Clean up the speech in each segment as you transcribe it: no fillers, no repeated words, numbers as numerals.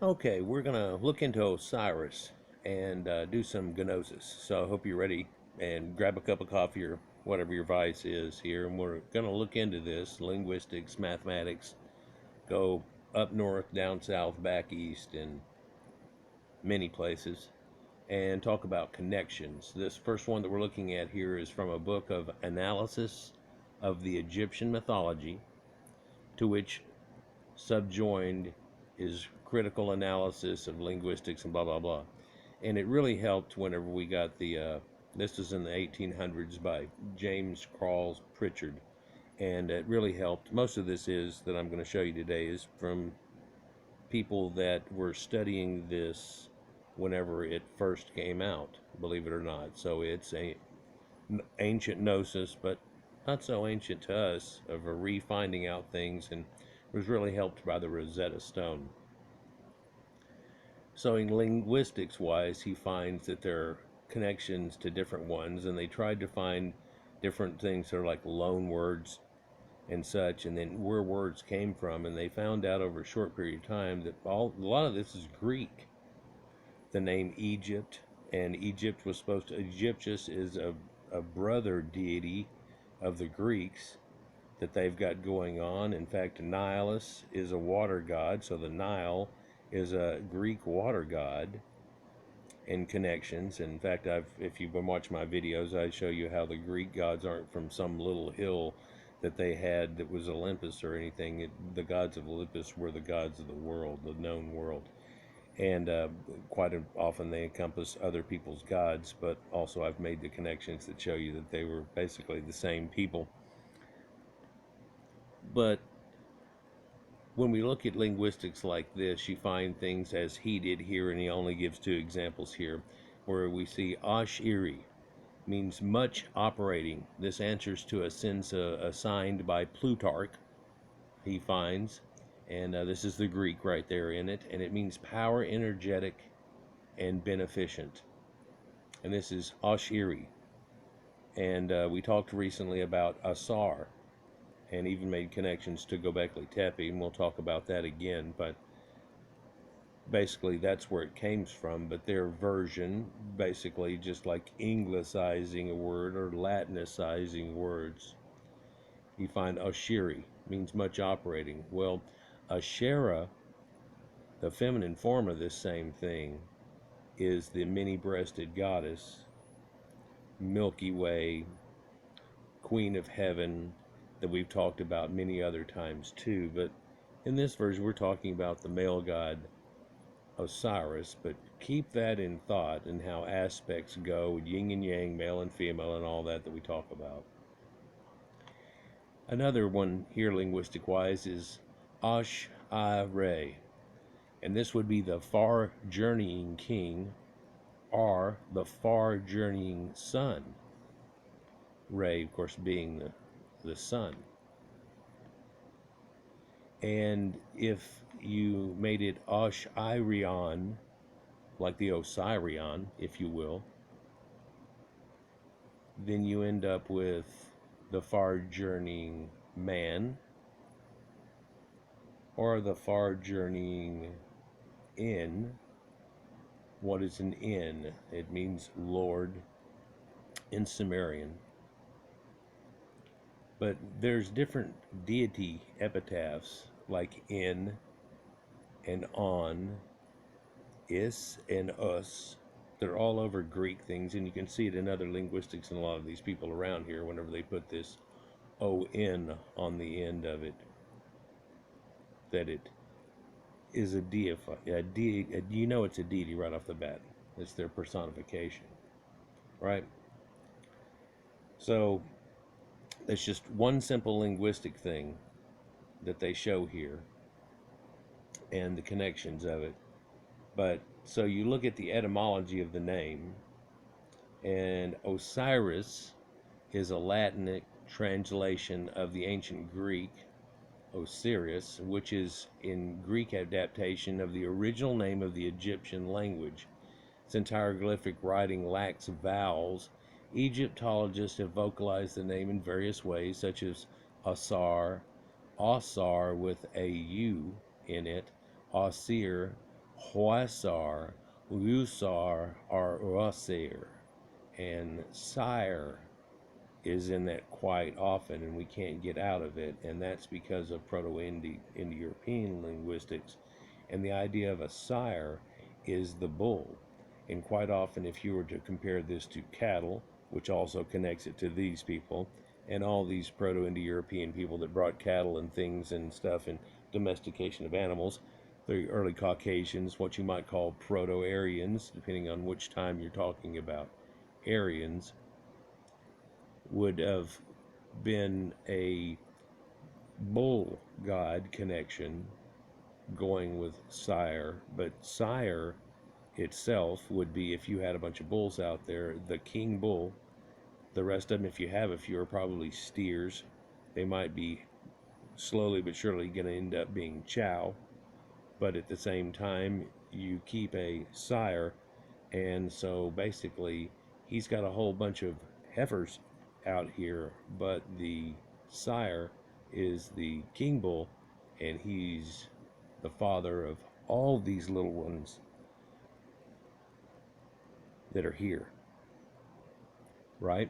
Okay, we're going to look into Osiris and do some gnosis. So I hope you're ready and grab a cup of coffee or whatever your vice is here. And we're going to look into this linguistics, mathematics, go up north, down south, back east, and many places, and talk about connections. This first one that we're looking at here is from a book of analysis of the Egyptian mythology, to which subjoined is critical analysis of linguistics and blah blah blah. And it really helped whenever we got this was in the 1800s by James Crawles Pritchard, and it really helped. Most of this is that I'm going to show you today is from people that were studying this whenever it first came out, believe it or not. So it's a ancient gnosis, but not so ancient to us, of a refinding out things, and was really helped by the Rosetta Stone. So in linguistics wise, he finds that there are connections to different ones, and they tried to find different things that are like loan words and such, and then where words came from, and they found out over a short period of time that a lot of this is Greek. The name Egypt, and Egypt was supposed to, Egyptus is a brother deity of the Greeks that they've got going on. In fact, Nilus is a water god, so the Nile is a Greek water god in connections. In fact, if you've been watching my videos, I show you how the Greek gods aren't from some little hill that they had that was Olympus or anything. The gods of Olympus were the gods of the world, the known world. And quite often they encompass other people's gods, but also I've made the connections that show you that they were basically the same people. But when we look at linguistics like this, you find things as he did here, and he only gives two examples here, where we see Ashiri means much operating. This answers to a sense assigned by Plutarch, he finds, and this is the Greek right there in it, and it means power, energetic, and beneficent. And this is Ashiri. And we talked recently about Ausar, and even made connections to Göbekli Tepe, and we'll talk about that again. But basically, that's where it came from. But their version, basically, just like Anglicizing a word or Latinicizing words, you find Ashiri means much operating. Well, Ashera, the feminine form of this same thing, is the many-breasted goddess, Milky Way, Queen of Heaven, that we've talked about many other times too. But in this version, we're talking about the male god Osiris, but keep that in thought and how aspects go, yin and yang, male and female, and all that we talk about. Another one here, linguistic wise, is Ash-I-Re, and this would be the far journeying king, or the far journeying sun. Re, of course, being the sun. And if you made it Osh-Irion, like the Osirion, if you will, then you end up with the far journeying man, or the far journeying in. What is an in? It means Lord in Sumerian. But there's different deity epitaphs, like in and on, is and us. They're all over Greek things, and you can see it in other linguistics and a lot of these people around here whenever they put this on on the end of it, that it is a deity. You know it's a deity right off the bat. It's their personification, right? So it's just one simple linguistic thing that they show here and the connections of it. But so you look at the etymology of the name, and Osiris is a Latin translation of the ancient Greek Osiris, which is in Greek adaptation of the original name of the Egyptian language. Its hieroglyphic writing lacks vowels. Egyptologists have vocalized the name in various ways, such as Ausar, Ausar with a U in it, Ausir, Ausar, Usar, or Ausar, and sire is in that quite often, and we can't get out of it, and that's because of Proto-Indo-European linguistics. And the idea of a sire is the bull. And quite often, if you were to compare this to cattle, which also connects it to these people, and all these Proto-Indo-European people that brought cattle and things and stuff and domestication of animals, the early Caucasians, what you might call Proto-Arians, depending on which time you're talking about, Arians, would have been a bull god connection going with sire, but sire itself would be, if you had a bunch of bulls out there, the king bull. The rest of them, if you have a few, are probably steers. They might be slowly but surely going to end up being chow, but at the same time, you keep a sire, and so basically, he's got a whole bunch of heifers out here, but the sire is the king bull, and he's the father of all these little ones that are here, right?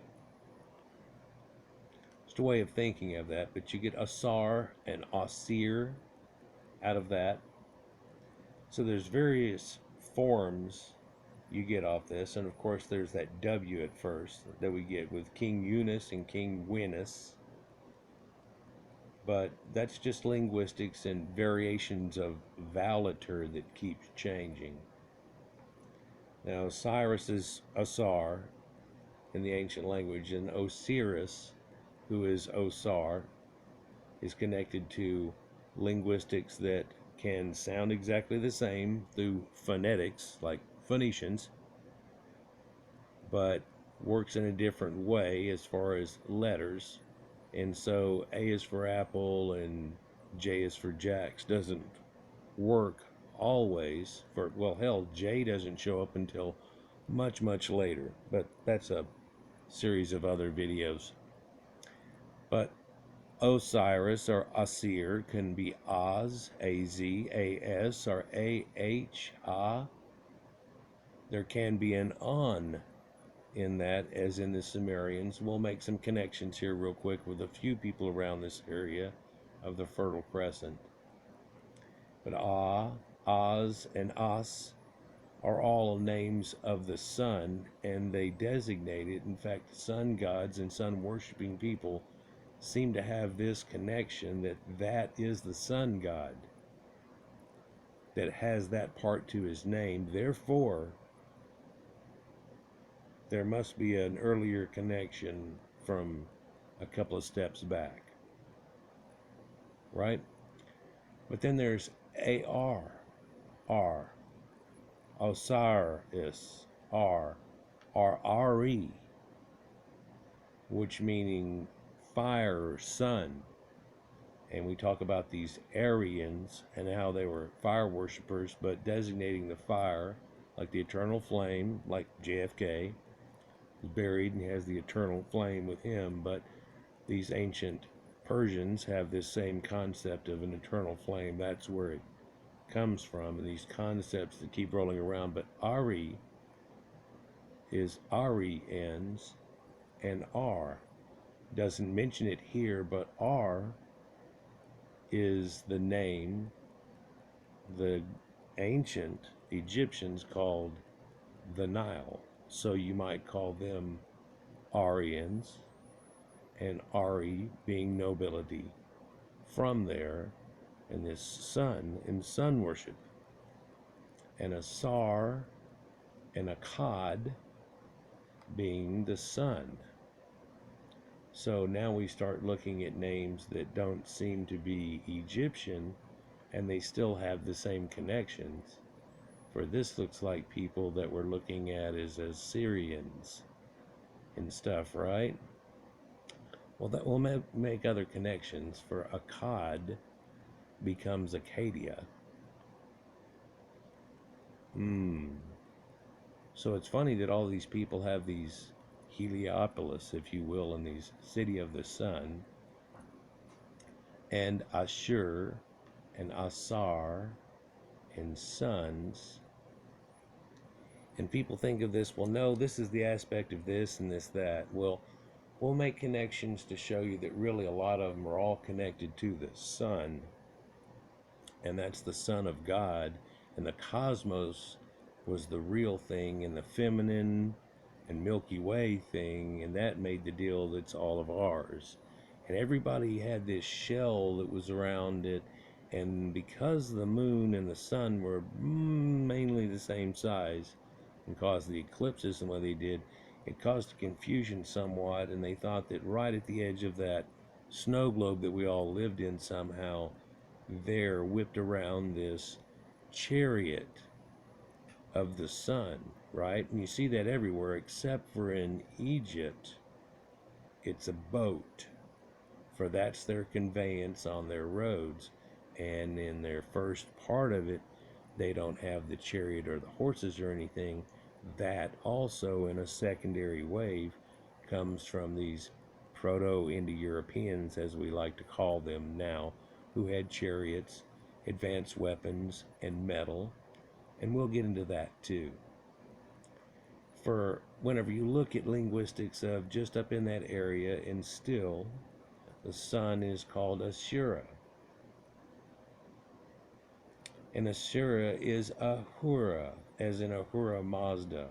It's a way of thinking of that, but you get Ausar and Ausir out of that. So there's various forms you get off this, and of course there's that W at first that we get with King Eunice and King Winus, but that's just linguistics and variations of vowelature that keeps changing. Now Osiris is Ausar in the ancient language, and Osiris, who is Ausar, is connected to linguistics that can sound exactly the same through phonetics, like Phoenicians, but works in a different way as far as letters. And so A is for apple and J is for jacks doesn't work always for, well, hell, J doesn't show up until much, much later, but that's a series of other videos. But Osiris or Asir can be Az, A-Z, A-S, or A-H, Ah. There can be an On in that, as in the Sumerians. We'll make some connections here real quick with a few people around this area of the Fertile Crescent. But Ah, Az, and As are all names of the sun, and they designate it. In fact, sun gods and sun worshipping people seem to have this connection that that is the sun god that has that part to his name. Therefore, there must be an earlier connection from a couple of steps back, right? But then there's AR, R, Osiris, R, or Ari, which meaning fire or sun. And we talk about these Arians and how they were fire worshippers, but designating the fire like the eternal flame, like JFK is buried and has the eternal flame with him. But these ancient Persians have this same concept of an eternal flame. That's where it comes from, and these concepts that keep rolling around. But Ari is Arians, and R doesn't mention it here, but R is the name the ancient Egyptians called the Nile. So you might call them Arians, and Ari being nobility from there, and this sun in sun worship, and a Sar and a Akkad being the sun. So now we start looking at names that don't seem to be Egyptian, and they still have the same connections. For this looks like people that we're looking at as Assyrians and stuff, right? Well, that will make other connections. For Akkad becomes Acadia. So it's funny that all these people have these Heliopolis, if you will, in these city of the sun, and Ashur and Asar and sons. And people think of this, well, no, this is the aspect of this and this, that. Well, we'll make connections to show you that really a lot of them are all connected to the sun. And that's the Son of God. And the cosmos was the real thing, and the feminine and Milky Way thing, and that made the deal that's all of ours. And everybody had this shell that was around it, and because the moon and the sun were mainly the same size and caused the eclipses and what they did, it caused confusion somewhat, and they thought that right at the edge of that snow globe that we all lived in somehow, there whipped around this chariot of the sun, right? And you see that everywhere except for in Egypt. It's a boat, for that's their conveyance on their roads. And in their first part of it, they don't have the chariot or the horses or anything. That also, in a secondary wave, comes from these Proto-Indo-Europeans, as we like to call them now, who had chariots, advanced weapons, and metal. And we'll get into that too. For whenever you look at linguistics of just up in that area, and still, the sun is called Asura. And Asura is Ahura, as in Ahura Mazda,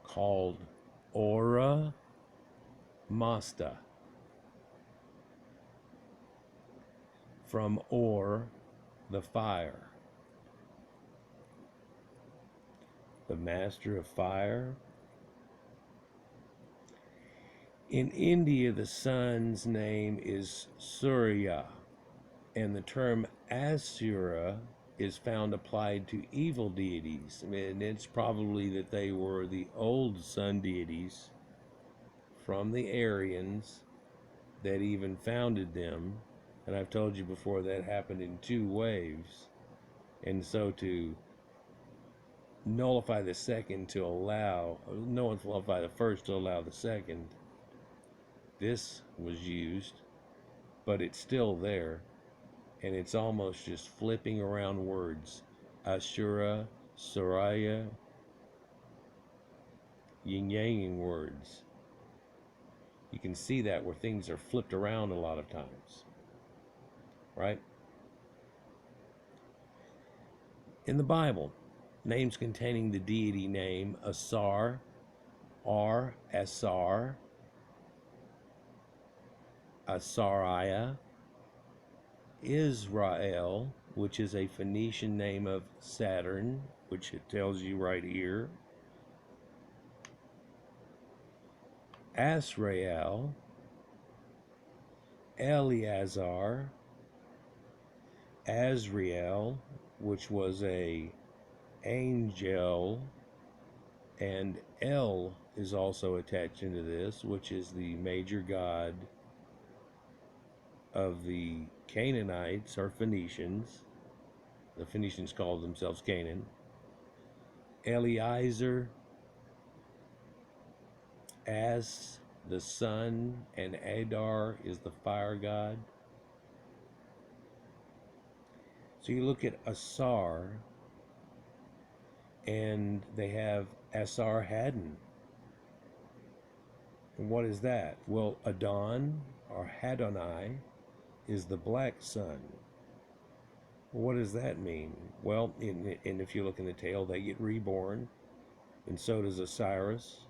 called Ora Mazda, from Or, the fire. The master of fire. In India, the sun's name is Surya, and the term Asura is found applied to evil deities. And it's probably that they were the old sun deities from the Arians that even founded them. And I've told you before that happened in two waves. And so to nullify the second to allow, no one nullify the first to allow the second, this was used, but it's still there. And it's almost just flipping around words. Ashura, Soraya, yin-yanging words. You can see that where things are flipped around a lot of times, right? In the Bible, names containing the deity name Ausar are Asar, Asariah, Israel, which is a Phoenician name of Saturn, which it tells you right here, Asrael, Eleazar, Azrael, which was a angel, and El is also attached into this, which is the major god of the Canaanites or Phoenicians. The Phoenicians called themselves Canaan. Eliezer as the sun, and Adar is the fire god. So you look at Asar, and they have Asar-Haddon. And what is that? Well, Adon, or Hadonai, is the black sun. What does that mean? Well, and if you look in the tale, they get reborn, and so does Osiris.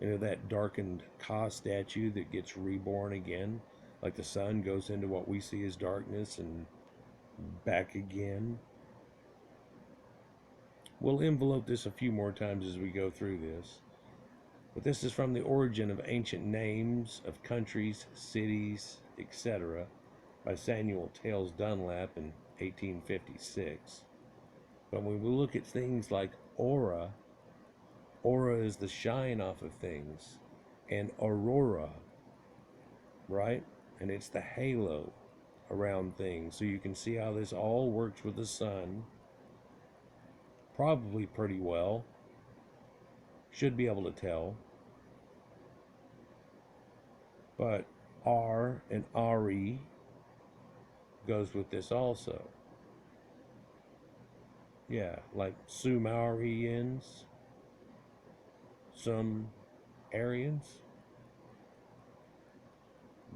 You know, that darkened Ka statue that gets reborn again, like the sun goes into what we see as darkness and back again. We'll envelope this a few more times as we go through this. But this is from the origin of ancient names of countries, cities, etc. by Samuel Tails Dunlap in 1856. But when we look at things like aura, aura is the shine off of things, and aurora, right? And it's the halo around things. So you can see how this all works with the sun. Probably pretty well. Should be able to tell. But R and Ari goes with this also. Yeah, like Sumerians, some Arians.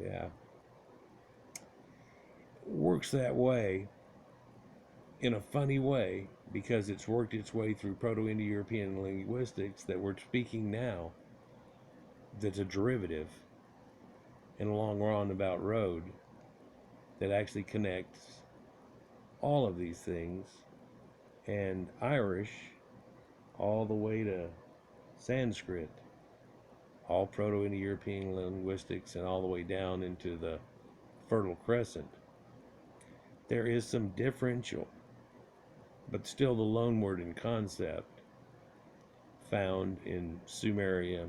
Yeah, works that way in a funny way because it's worked its way through Proto-Indo-European linguistics that we're speaking now. That's a derivative in a long roundabout road that actually connects all of these things, and Irish all the way to Sanskrit, all Proto-Indo-European linguistics, and all the way down into the Fertile Crescent. There is some differential, but still the loan word and concept found in Sumeria,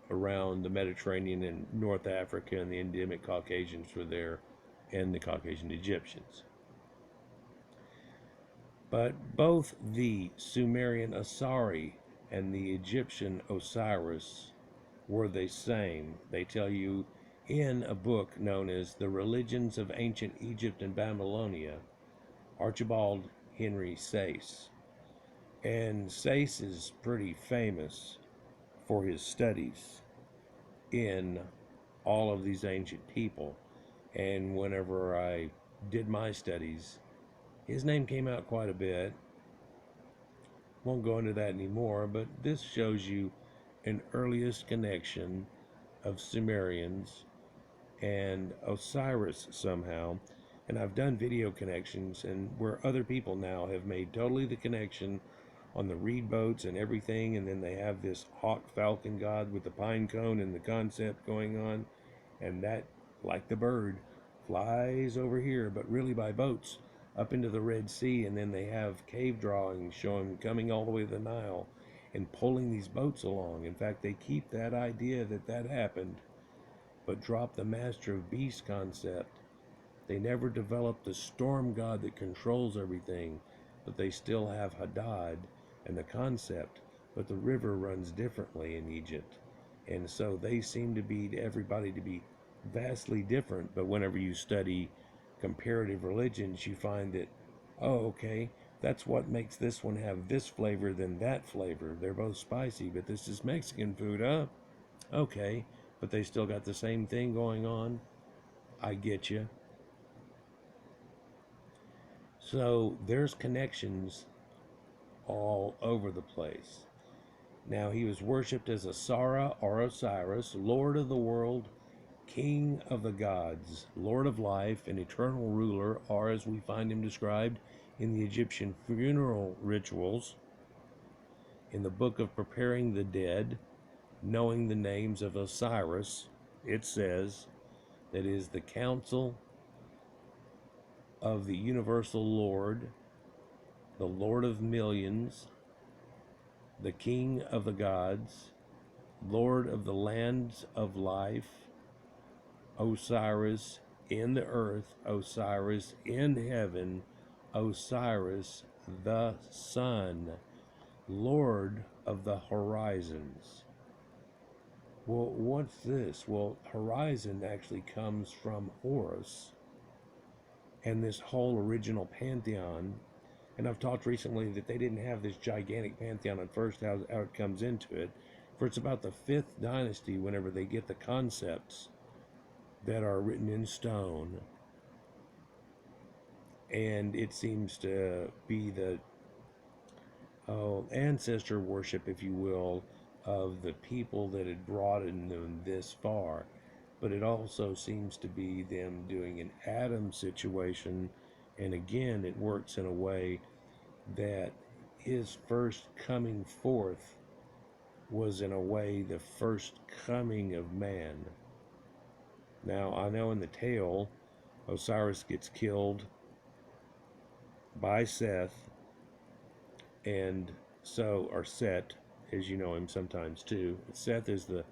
around the Mediterranean and North Africa, and the endemic Caucasians were there, and the Caucasian Egyptians. But both the Sumerian Asari and the Egyptian Osiris were the same. They tell you in a book known as The Religions of Ancient Egypt and Babylonia, Archibald Henry Sayce. And Sayce is pretty famous for his studies in all of these ancient people. And whenever I did my studies, his name came out quite a bit. Won't go into that anymore, but this shows you an earliest connection of Sumerians and Osiris somehow. And I've done video connections, and where other people now have made totally the connection on the reed boats and everything, and then they have this hawk falcon god with the pine cone and the concept going on, and that, like the bird, flies over here, but really by boats up into the Red Sea, and then they have cave drawings showing coming all the way to the Nile and pulling these boats along. In fact, they keep that idea that that happened, but drop the Master of Beasts concept. They never developed the storm god that controls everything, but they still have Hadad and the concept, but the river runs differently in Egypt. And so they seem to be, everybody to be vastly different, but whenever you study comparative religions, you find that, oh, okay, that's what makes this one have this flavor than that flavor. They're both spicy, but this is Mexican food, huh? Okay, but they still got the same thing going on. I get you. So there's connections all over the place. Now, he was worshipped as Asara or Osiris, Lord of the world, King of the gods, Lord of life, and eternal ruler, or as we find him described in the Egyptian funeral rituals, in the book of Preparing the Dead, knowing the names of Osiris, it says that is the council of the universal Lord, the Lord of millions, the King of the gods, Lord of the lands of life, Osiris in the earth, Osiris in heaven, Osiris the sun, Lord of the horizons. Well, what's this? Well, horizon actually comes from Horus and this whole original pantheon. And I've talked recently that they didn't have this gigantic pantheon at first, how it comes into it. For it's about the 5th dynasty whenever they get the concepts that are written in stone. And it seems to be the ancestor worship, if you will, of the people that had brought in them this far. But it also seems to be them doing an Adam situation. And again, it works in a way that his first coming forth was in a way the first coming of man. Now, I know in the tale, Osiris gets killed by Seth, and so, or Set, as you know him sometimes too. Seth is the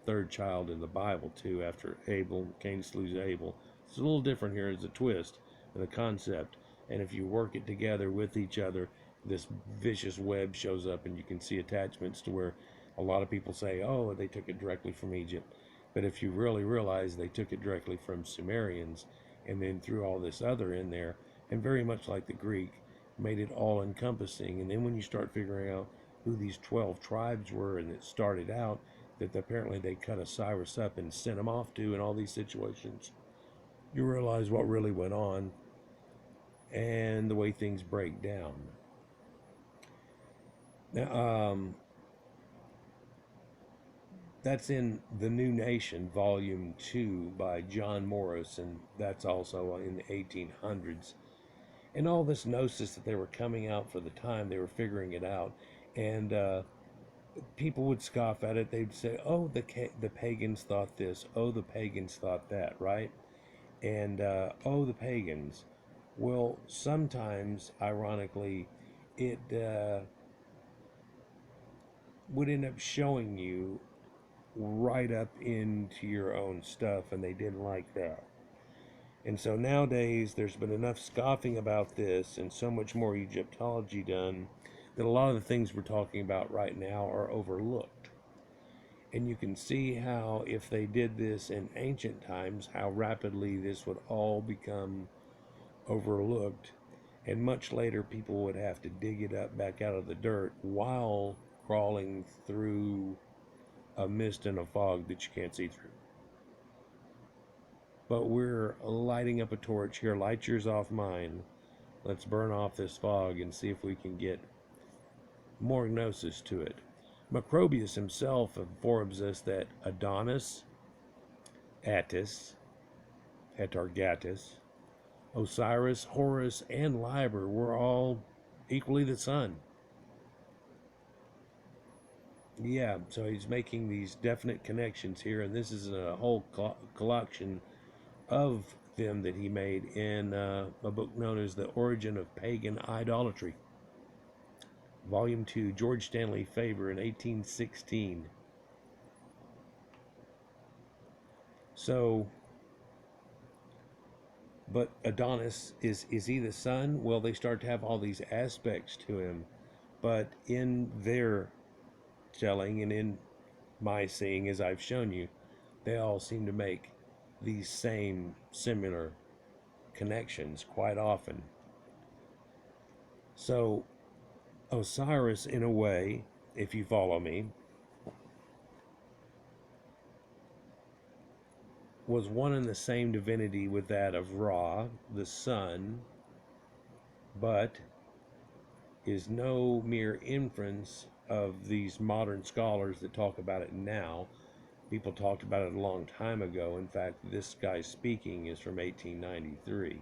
3rd child in the Bible too, after Abel. Cain slews Abel. It's a little different here as a twist in the concept, and if you work it together with each other, this vicious web shows up, and you can see attachments to where a lot of people say, oh, they took it directly from Egypt. But if you really realize they took it directly from Sumerians and then threw all this other in there, and very much like the Greek, made it all encompassing. And then when you start figuring out who these 12 tribes were, and it started out that apparently they cut Osiris up and sent him off to in all these situations, you realize what really went on and the way things break down. Now, that's in The New Nation, Volume 2 by John Morris, and that's also in the 1800s. And all this gnosis that they were coming out for the time, they were figuring it out. And people would scoff at it. They'd say, oh, the pagans thought this. Oh, the pagans thought that, right? And, oh, the pagans. Well, sometimes, ironically, it would end up showing you right up into your own stuff, and they didn't like that. And so nowadays, there's been enough scoffing about this and so much more Egyptology done that a lot of the things we're talking about right now are overlooked. And you can see how, if they did this in ancient times, how rapidly this would all become overlooked. And much later, people would have to dig it up back out of the dirt while crawling through a mist and a fog that you can't see through. But we're lighting up a torch here. Light yours off mine. Let's burn off this fog and see if we can get more gnosis to it. Macrobius himself informs us that Adonis, Attis, Atargatis, Osiris, Horus, and Liber were all equally the sun. Yeah, so he's making these definite connections here, and this is a whole collection of them that he made in a book known as The Origin of Pagan Idolatry, Volume 2, George Stanley Faber in 1816. So, but Adonis, is he the sun? Well, they start to have all these aspects to him, but in their telling and in my seeing, as I've shown you, they all seem to make these same similar connections quite often. So Osiris, in a way, if you follow me, was one and the same divinity with that of Ra, the sun, but is no mere inference of these modern scholars that talk about it now. People talked about it a long time ago. In fact, this guy speaking is from 1893.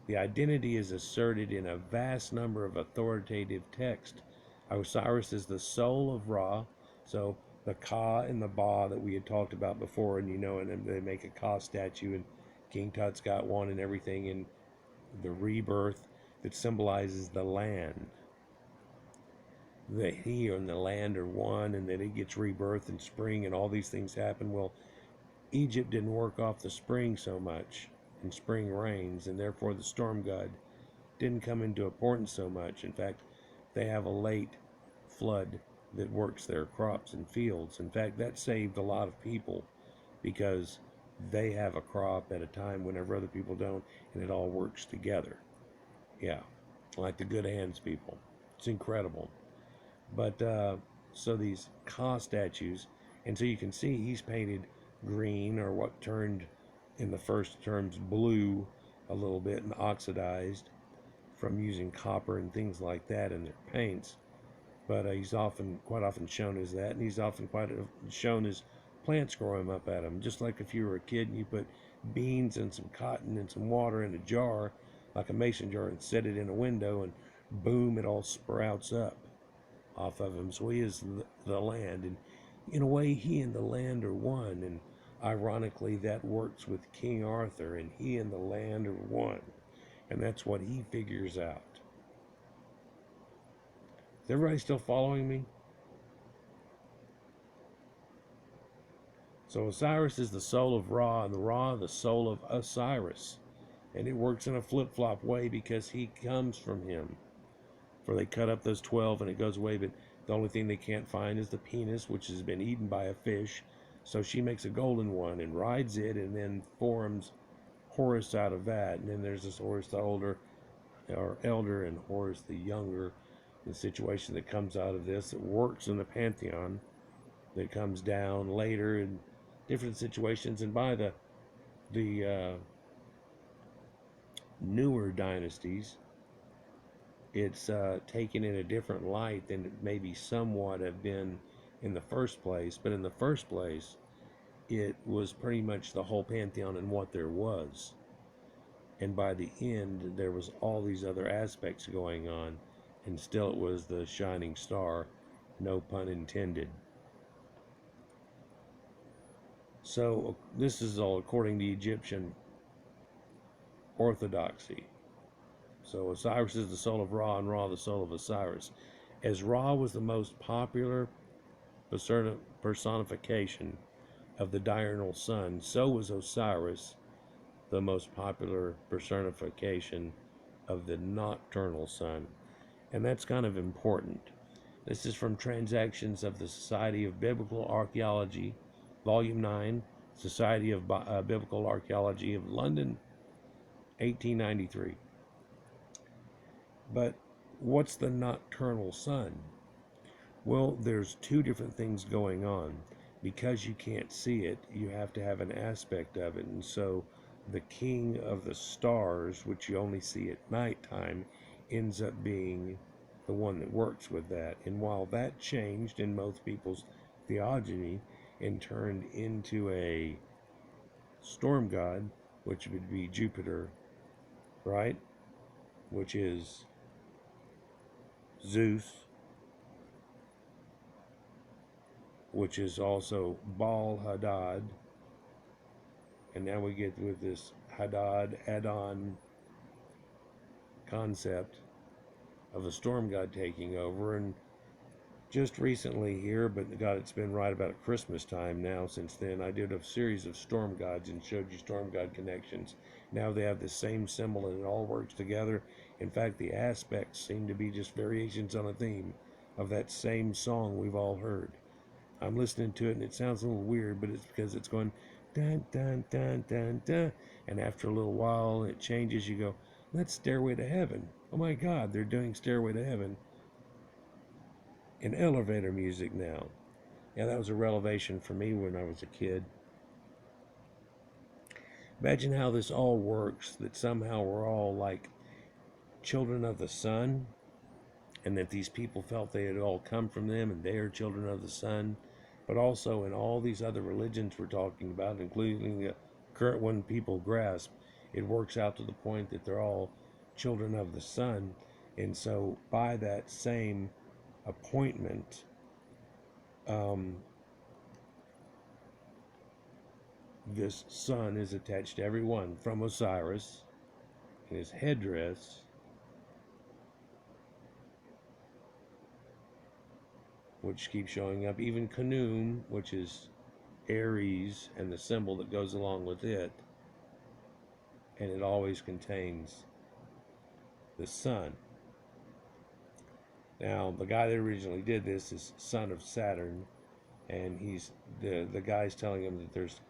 The identity is asserted in a vast number of authoritative texts. Osiris is the soul of Ra, so the Ka and the Ba that we had talked about before, and and they make a Ka statue, and King Tut's got one and everything, and the rebirth that symbolizes the land. That he and the land are one, and that it gets rebirth in spring, and all these things happen. Well, Egypt didn't work off the spring so much, and spring rains, and therefore the storm god didn't come into importance so much. In fact, they have a late flood that works their crops and fields. In fact, that saved a lot of people because they have a crop at a time whenever other people don't, and it all works together. Yeah, like the good hands people. It's incredible. But so these Ka statues, and so you can see he's painted green, or what turned in the first terms blue a little bit, and oxidized from using copper and things like that in their paints. But he's quite often shown as that, and he's often quite shown as plants growing up at him. Just like if you were a kid and you put beans and some cotton and some water in a jar, like a mason jar, and set it in a window, and boom, it all sprouts up off of him. So he is the land, and in a way he and the land are one. And ironically, that works with King Arthur, and he and the land are one, and that's what he figures out. Is everybody still following me? So Osiris is the soul of Ra, and the Ra the soul of Osiris, and it works in a flip-flop way because he comes from him. For they cut up those 12 and it goes away, but the only thing they can't find is the penis, which has been eaten by a fish. So she makes a golden one and rides it, and then forms Horus out of that. And then there's this Horus the older, or elder, and Horus the younger. The situation that comes out of this, it works in the pantheon, that comes down later in different situations, and by the newer dynasties, it's taken in a different light than it maybe somewhat have been in the first place. But in the first place, it was pretty much the whole pantheon and what there was. And by the end, there was all these other aspects going on, and still it was the shining star, no pun intended. So this is all according to Egyptian orthodoxy. So Osiris is the soul of Ra, and Ra the soul of Osiris. As Ra was the most popular personification of the diurnal sun, so was Osiris the most popular personification of the nocturnal sun. And that's kind of important. This is from Transactions of the Society of Biblical Archaeology, Volume 9, Society of Biblical Archaeology of London, 1893. But what's the nocturnal sun? Well, there's two different things going on. Because you can't see it, you have to have an aspect of it. And so the king of the stars, which you only see at nighttime, ends up being the one that works with that. And while that changed in most people's theogony and turned into a storm god, which would be Jupiter, right? Which is Zeus, which is also Baal Hadad. And now we get with this Hadad Adon concept of a storm god taking over. And just recently here, but God, it's been right about Christmas time now since then, I did a series of storm gods and showed you storm god connections. Now they have the same symbol and it all works together. In fact, the aspects seem to be just variations on a theme of that same song we've all heard. I'm listening to it and it sounds a little weird, but it's because it's going dun dun dun dun dun, and after a little while it changes. You go, that's Stairway to Heaven. Oh my God, they're doing Stairway to Heaven in elevator music now. Yeah, that was a revelation for me when I was a kid. Imagine how this all works, that somehow we're all like children of the sun, and that these people felt they had all come from them and they are children of the sun. But also in all these other religions we're talking about, including the current one people grasp, it works out to the point that they're all children of the sun. And so by that same appointment, this sun is attached to every one, from Osiris in his headdress which keeps showing up, even Khnum, which is Aries and the symbol that goes along with it, and it always contains the sun. Now, the guy that originally did this is Son of Saturn, and he's the guy's telling him that there's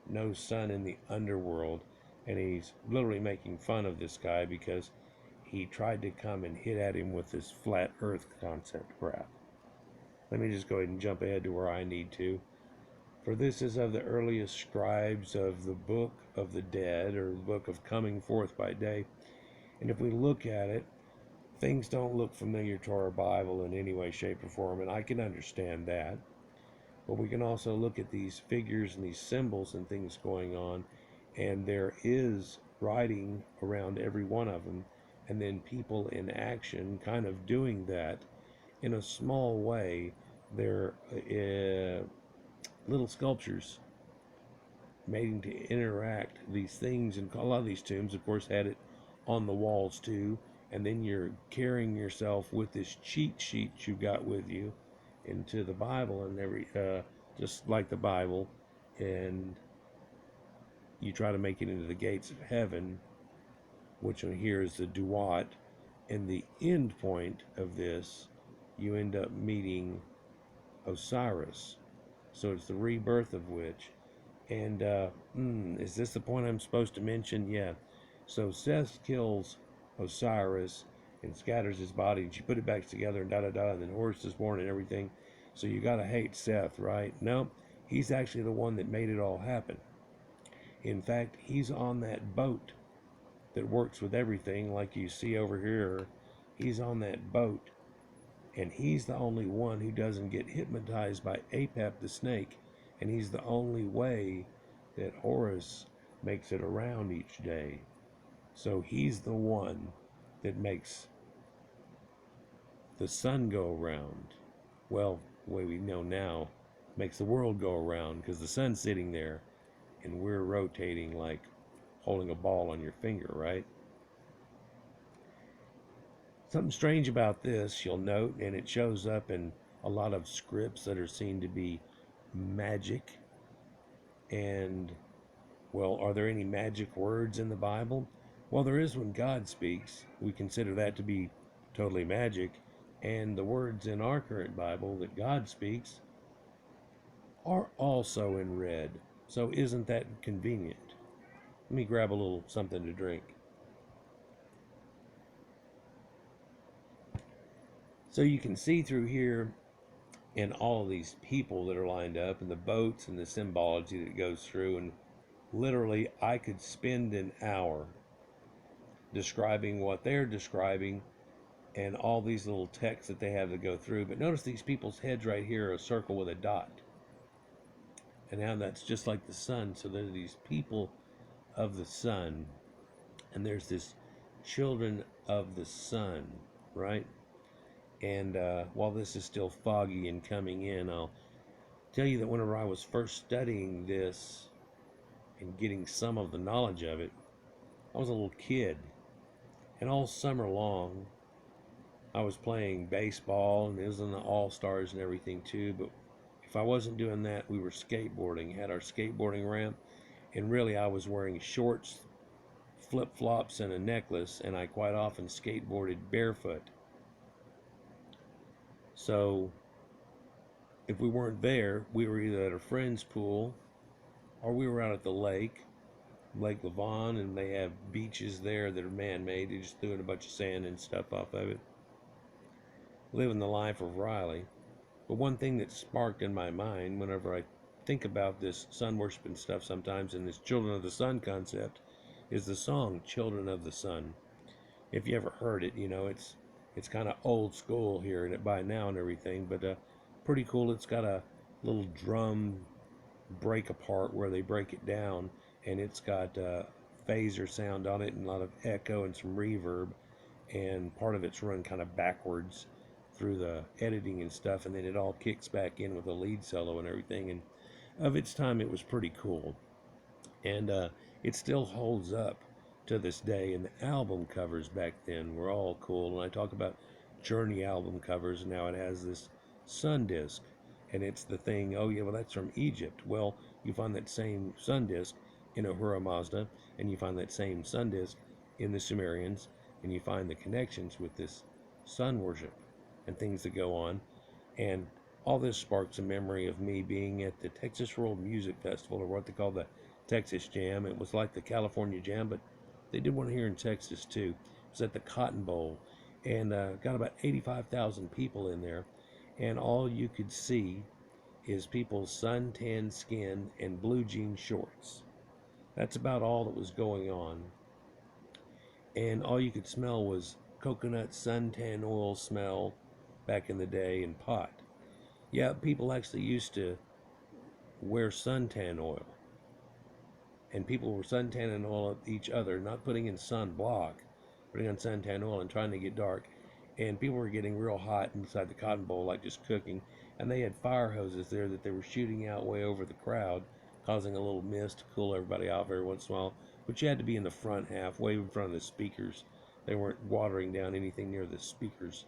no sun in the underworld, and he's literally making fun of this guy because he tried to come and hit at him with this flat earth concept crap. Let me just go ahead and jump ahead to where I need to. For this is of the earliest scribes of the book of the dead, or the book of coming forth by day. And if we look at it, things don't look familiar to our Bible in any way, shape, or form, and I can understand that. But we can also look at these figures and these symbols and things going on, and there is writing around every one of them, and then people in action kind of doing that in a small way. They're little sculptures made to interact these things, and a lot of these tombs of course had it on the walls too. And then you're carrying yourself with this cheat sheet you got with you into the Bible, and every just like the Bible, and you try to make it into the gates of heaven, which one here is the Duat. And the end point of this, you end up meeting Osiris. So it's the rebirth of which. And is this the point I'm supposed to mention? Yeah. So Seth kills Osiris and scatters his body, and she put it back together, and da da da, and then Horus is born and everything. So you gotta hate Seth, right? No, he's actually the one that made it all happen. In fact, he's on that boat that works with everything, like you see over here. He's on that boat, and he's the only one who doesn't get hypnotized by Apep the snake, and he's the only way that Horus makes it around each day. So he's the one that makes the sun go around. Well, the way we know now, makes the world go around, because the sun's sitting there and we're rotating like holding a ball on your finger, right? Something strange about this, you'll note, and it shows up in a lot of scripts that are seen to be magic. And, well, are there any magic words in the Bible? Well, there is when God speaks. We consider that to be totally magic. And the words in our current Bible that God speaks are also in red. So isn't that convenient? Let me grab a little something to drink. So you can see through here in all of these people that are lined up and the boats and the symbology that goes through. And literally, I could spend an hour describing what they're describing and all these little texts that they have to go through. But notice these people's heads right here are a circle with a dot. And now that's just like the sun. So there's these people of the sun. And there's this children of the sun, right? And while this is still foggy and coming in, I'll tell you that whenever I was first studying this and getting some of the knowledge of it, I was a little kid. And all summer long, I was playing baseball, and it was in the All-Stars and everything too. But if I wasn't doing that, we were skateboarding, had our skateboarding ramp. And really, I was wearing shorts, flip-flops, and a necklace. And I quite often skateboarded barefoot. So if we weren't there, we were either at a friend's pool or we were out at the Lake Lavon, and they have beaches there that are man-made. They just threw in a bunch of sand and stuff off of it. Living the life of Riley. But one thing that sparked in my mind whenever I think about this sun worshiping stuff sometimes, and this Children of the Sun concept, is the song Children of the Sun. If you ever heard it, you know, it's kind of old school here and it by now and everything, but pretty cool. It's got a little drum break apart where they break it down, and it's got phaser sound on it and a lot of echo and some reverb, and part of it's run kind of backwards through the editing and stuff, and then it all kicks back in with a lead solo and everything. And of its time, it was pretty cool, and it still holds up to this day. And the album covers back then were all cool, and I talk about Journey album covers, and now it has this sun disc, and it's the thing, oh yeah, well that's from Egypt. Well, you find that same sun disc in Ahura Mazda, and you find that same sun disc in the Sumerians, and you find the connections with this sun worship and things that go on. And all this sparks a memory of me being at the Texas World Music Festival, or what they call the Texas Jam. It was like the California Jam, but they did one here in Texas too. It was at the Cotton Bowl, and got about 85,000 people in there, and all you could see is people's sun-tanned skin and blue jean shorts. That's about all that was going on. And all you could smell was coconut suntan oil smell back in the day, and pot. Yeah, people actually used to wear suntan oil. And people were suntanning oil at each other, not putting in sunblock, putting on suntan oil and trying to get dark. And people were getting real hot inside the Cotton Bowl, like just cooking. And they had fire hoses there that they were shooting out way over the crowd, causing a little mist to cool everybody off every once in a while. But you had to be in the front half, way in front of the speakers. They weren't watering down anything near the speakers.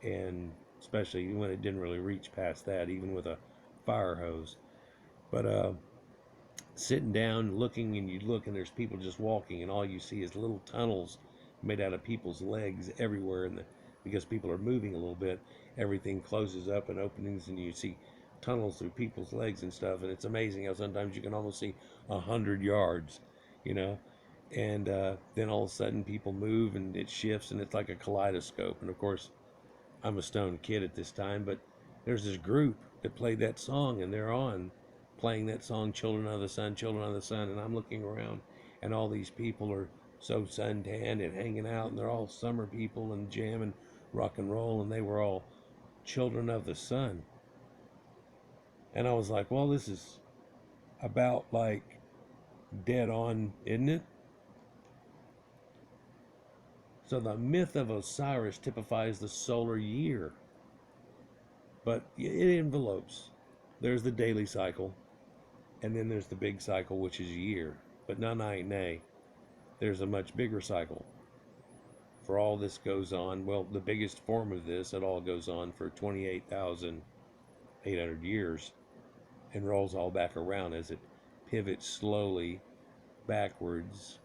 And especially when it didn't really reach past that, even with a fire hose. But sitting down, looking, and you look, and there's people just walking, and all you see is little tunnels made out of people's legs everywhere. And because people are moving a little bit, everything closes up and openings, and you see tunnels through people's legs and stuff. And it's amazing how sometimes you can almost see 100 yards, you know. And then all of a sudden people move and it shifts and it's like a kaleidoscope. And of course, I'm a stoned kid at this time, but there's this group that played that song and they're on playing that song, Children of the Sun, Children of the Sun. And I'm looking around and all these people are so suntanned and hanging out and they're all summer people and jamming rock and roll, and they were all children of the sun. And I was like, well, this is about like dead on, isn't it? So the myth of Osiris typifies the solar year, but it envelopes. There's the daily cycle, and then there's the big cycle, which is a year. But nay, there's a much bigger cycle. For all this goes on, well, the biggest form of this, it all goes on for 28,800 years and rolls all back around as it pivots slowly backwards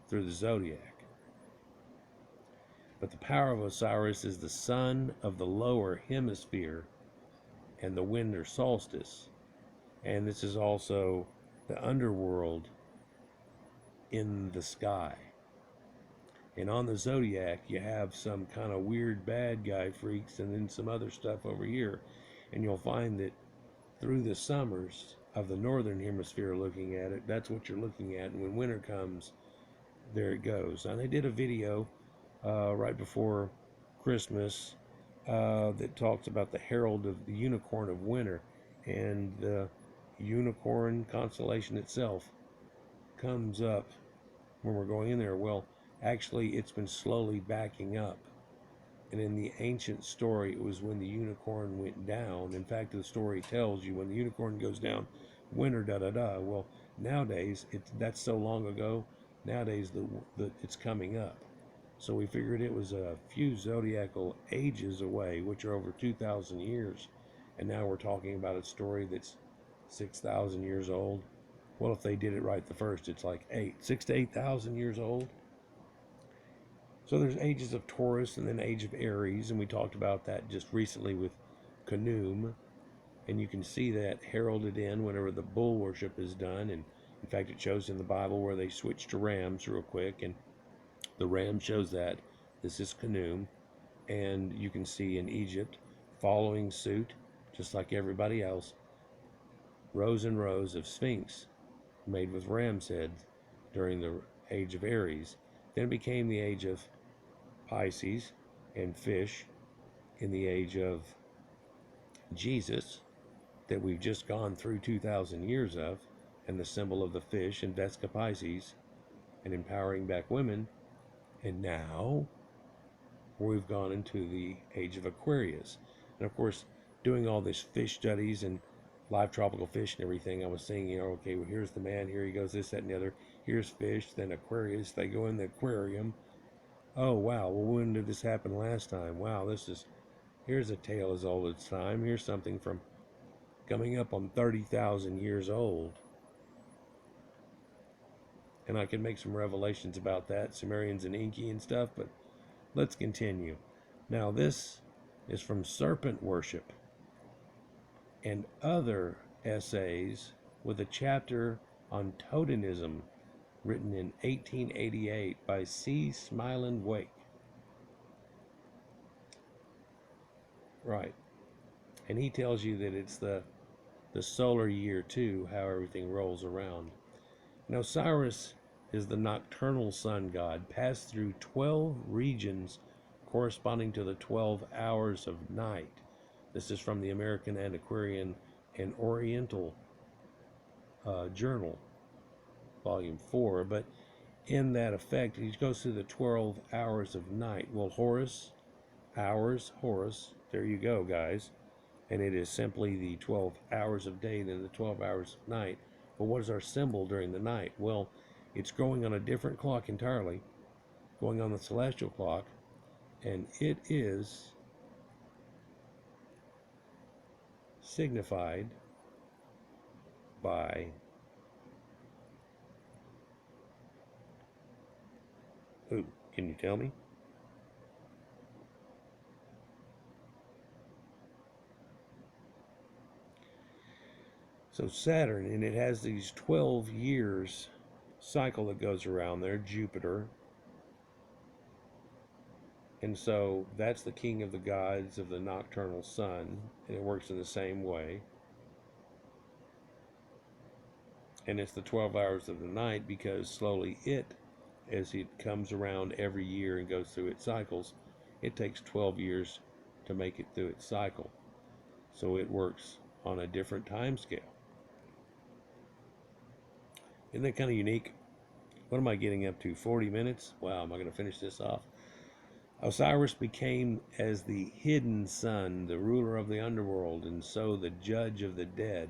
through the zodiac. But the power of Osiris is the sun of the lower hemisphere and the winter solstice. And this is also the underworld in the sky. And on the zodiac, you have some kind of weird bad guy freaks and then some other stuff over here. And you'll find that through the summers of the northern hemisphere looking at it, that's what you're looking at. And when winter comes, there it goes. And they did a video right before Christmas that talks about the herald of the unicorn of winter, and the unicorn constellation itself comes up when we're going in there. Well, actually, it's been slowly backing up. And in the ancient story, it was when the unicorn went down. In fact, the story tells you when the unicorn goes down, winter, da da da. Well, nowadays, that's so long ago. Nowadays, it's coming up. So we figured it was a few zodiacal ages away, which are over 2,000 years. And now we're talking about a story that's 6,000 years old. Well, if they did it right the first, it's like 6 to 8,000 years old. So there's ages of Taurus and then age of Aries, and we talked about that just recently with Canum. And you can see that heralded in whenever the bull worship is done. And in fact, it shows in the Bible where they switch to rams real quick, and the ram shows that this is Canum. And you can see in Egypt, following suit, just like everybody else, rows and rows of sphinx made with ram's heads during the age of Aries. Then it became the age of Pisces and fish in the age of Jesus that we've just gone through 2,000 years of, and the symbol of the fish and Vesca Pisces and empowering back women. And now we've gone into the age of Aquarius. And of course, doing all this fish studies and live tropical fish and everything, I was saying, okay, well, here's the man, here he goes, this, that, and the other. Here's fish, then Aquarius, they go in the aquarium. Oh, wow, well, when did this happen last time? Wow, here's a tale as old as time. Here's something from coming up on 30,000 years old. And I can make some revelations about that, Sumerians and Enki and stuff, but let's continue. Now, this is from Serpent Worship and other essays with a chapter on totemism written in 1888 by C. Smilin Wake. Right. And he tells you that it's the solar year too, how everything rolls around. Now, Osiris is the nocturnal sun god, passed through 12 regions corresponding to the 12 hours of night. This is from the American Antiquarian and Oriental Journal, Volume 4. But in that effect, he goes through the 12 hours of night. Well, Horus, there you go, guys. And it is simply the 12 hours of day, then the 12 hours of night. But what is our symbol during the night? Well, it's going on a different clock entirely, going on the celestial clock, and it is signified by who? Can you tell me? So Saturn, and it has these 12 years cycle that goes around there, Jupiter. And so that's the king of the gods of the nocturnal sun, and it works in the same way. And it's the 12 hours of the night because slowly as it comes around every year and goes through its cycles, it takes 12 years to make it through its cycle. So it works on a different time scale. Isn't that kind of unique? What am I getting up to? 40 minutes? Wow, am I going to finish this off? Osiris became as the hidden sun, the ruler of the underworld, and so the judge of the dead.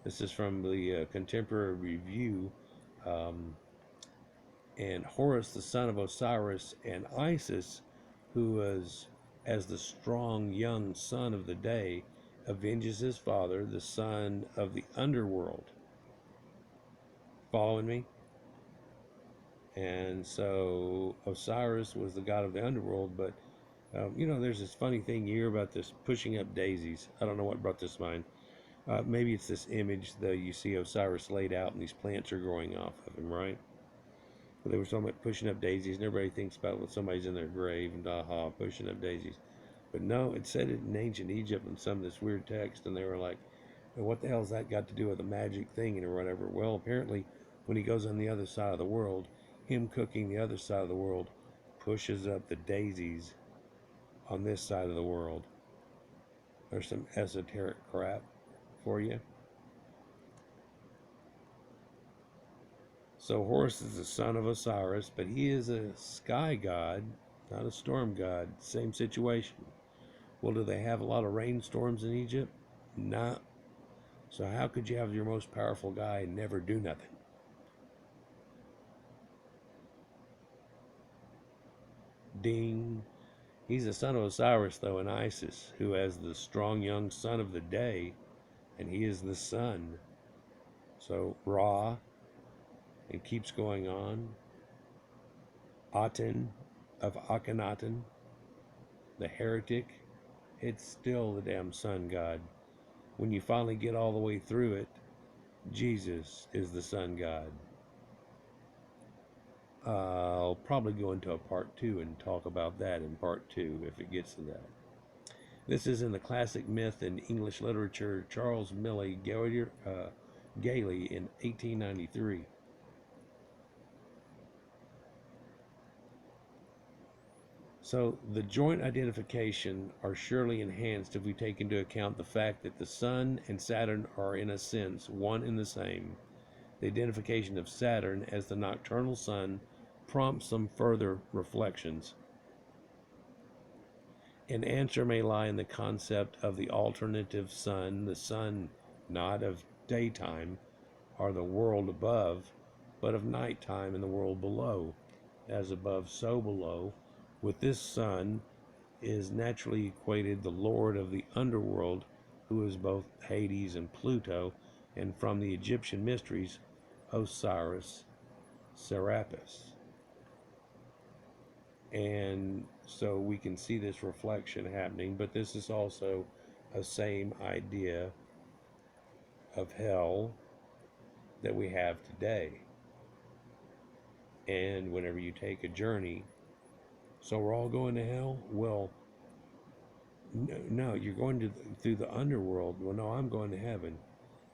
This is from the Contemporary Review. And Horus, the son of Osiris, and Isis, who was as the strong young son of the day, avenges his father, the son of the underworld. Following me? And so Osiris was the god of the underworld, but there's this funny thing you hear about this pushing up daisies. I don't know what brought this to mind. Maybe it's this image that you see Osiris laid out and these plants are growing off of him, right? But they were talking about pushing up daisies, and everybody thinks about when somebody's in their grave and pushing up daisies. But no, it said it in ancient Egypt in some of this weird text, and they were like, well, what the hell's that got to do with a magic thing or whatever? Well, apparently, when he goes on the other side of the world, him cooking the other side of the world pushes up the daisies on this side of the world. There's some esoteric crap for you. So Horus is the son of Osiris, but he is a sky god, not a storm god. Same situation. Well, do they have a lot of rainstorms in Egypt? Nah. So how could you have your most powerful guy and never do nothing? Ding. He's the son of Osiris, though, and Isis, who has the strong young son of the day, and he is the sun. So Ra, it keeps going on. Aten of Akhenaten, the heretic, it's still the damn sun god. When you finally get all the way through it, Jesus is the sun god. I'll probably go into a part 2 and talk about that in part 2 if it gets to that. This is in the classic myth in English literature, Charles Millie Gailey in 1893. So the joint identification are surely enhanced if we take into account the fact that the Sun and Saturn are in a sense one and the same. The identification of Saturn as the nocturnal sun prompts some further reflections. An answer may lie in the concept of the alternative sun, the sun not of daytime or the world above, but of nighttime and the world below. As above, so below. With this sun is naturally equated the lord of the underworld, who is both Hades and Pluto, and from the Egyptian mysteries, Osiris, Serapis. And so we can see this reflection happening, but this is also a same idea of hell that we have today. And whenever you take a journey, so we're all going to hell? Well, no, you're going through the underworld. Well, no, I'm going to heaven.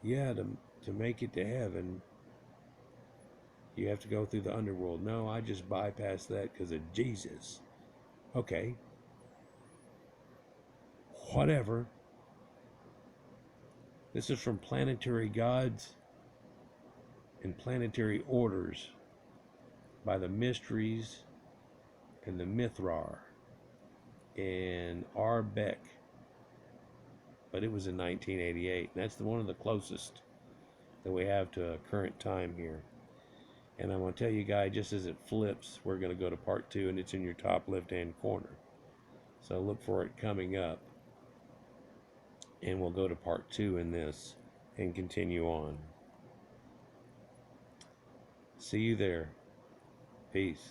Yeah, to make it to heaven, you have to go through the underworld. No, I just bypassed that because of Jesus. Okay. Whatever. This is from Planetary Gods and Planetary Orders by the Mysteries and the Mithrar and R. Beck. But it was in 1988. And that's one of the closest that we have to a current time here. And I'm going to tell you guys, just as it flips, we're going to go to part 2, and it's in your top left-hand corner. So look for it coming up. And we'll go to part 2 in this and continue on. See you there. Peace.